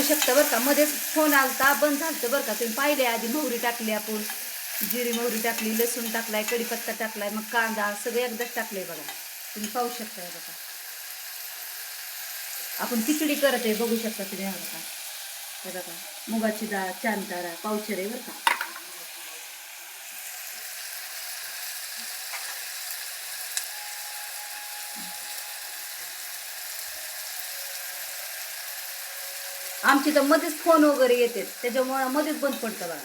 बघू शकता बरं का, मध्येच फोन आलता, बंद झालं बरं का. तुम्ही पाहिले आधी मोहरी टाकली, आपण जिरी मोहरी टाकली, लसूण टाकलाय, कढीपत्ता टाकलाय, मग कांदा सगळे एकदाच टाकले बघा. तुम्ही पाहू शकता बघा. आपण खिचडी करत आहे, बघू शकता तुम्ही बघा. हे बघा, मुगाची डाळ, चांतारा, पावशेर आहे बरं का. आमची तर मध्येच फोन वगैरे येते, त्याच्यामुळे मध्येच बंद पडतं बघा.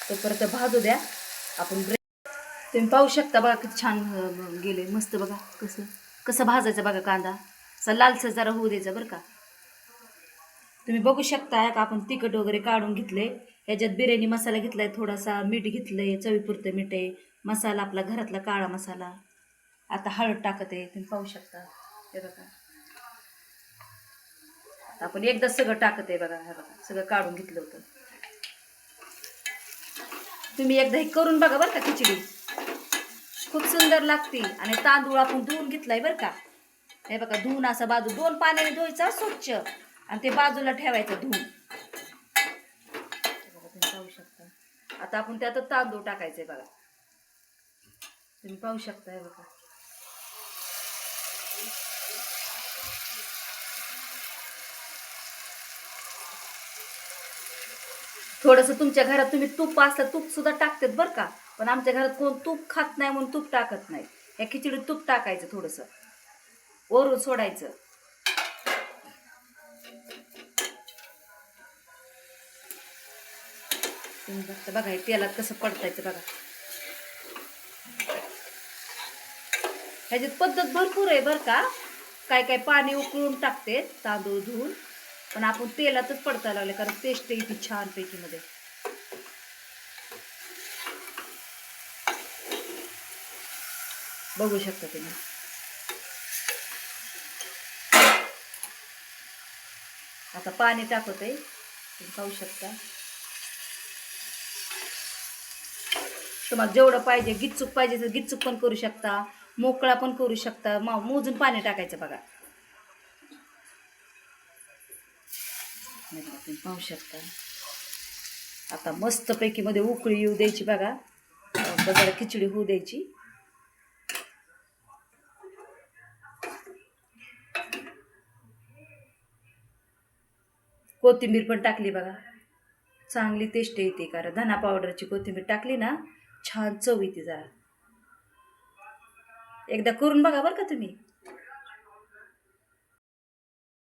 तो परत भाजू द्या आपण. तुम्ही पाहू शकता बघा किती छान गेले, मस्त बघा. कसं कसं भाजायचं बघा, कांदा असा लालसर जरा होऊ द्यायचा बरं का. तुम्ही बघू शकता का, आपण तिखट वगैरे काढून घेतले. ह्याच्यात बिर्याणी मसाला घेतलाय, थोडासा मीठ घेतलंय, चवीपुरतं मीठ आहे, मसाला आपला घरातला काळा मसाला. आता हळद टाकत आहे, तुम्ही पाहू शकता हे बघा. आपण एकदा सगळं टाकत आहे बघा. हे बघा सगळं काढून घेतलं होतं. तुम्ही एकदा हे करून बघा बरं का. खिचडी खूप सुंदर लागते. आणि तांदूळ आपण धुवून घेतलाय बरं का. हे बघा, धुवून असा बाजू 2 पाण्याने धुवायचा स्वच्छ, आणि ते बाजूला ठेवायचं धुवून. तुम्ही पाहू शकता. आता आपण त्यात तांदूळ टाकायचंय बघा. तुम्ही पाहू शकता हे बघा. थोडंसं तुमच्या घरात तुम्ही तूप असलं तूप सुद्धा टाकतात बरं का. पण आमच्या घरात कोण तूप खात नाही म्हणून तूप टाकत नाही. या खिचडीत तूप टाकायचं, थोडंसं वरून सोडायचं. तुम्ही बघा हे तेलात कसं पडतायचं बघा. ह्याच्यात पद्धत भरपूर आहे बरं का. काय काय पाणी उकळून टाकते तांदूळ धुवून, पण आपण तेलातच पडतायला लागले कारण टेस्ट येते छान पैकी मध्ये. बघू शकता तुम्ही. आता पाणी टाकत आहे, तुम्ही पाहू शकता. तुम्हाला जेवढं पाहिजे, गिच्चूक पाहिजे तर गिच्चूक पण करू शकता, मोकळा पण करू शकता. मोजून पाणी टाकायचं बघा. तुम्ही पाहू शकता. आता मस्त पैकी मध्ये उकळी येऊ द्यायची बघा. जरा खिचडी होऊ द्यायची. कोथिंबीर पण टाकली बघा. चांगली टेस्ट येते, कारण धना पावडरची कोथिंबीर टाकली ना, छान चव येते. जरा एकदा करून बघा बरं का तुम्ही.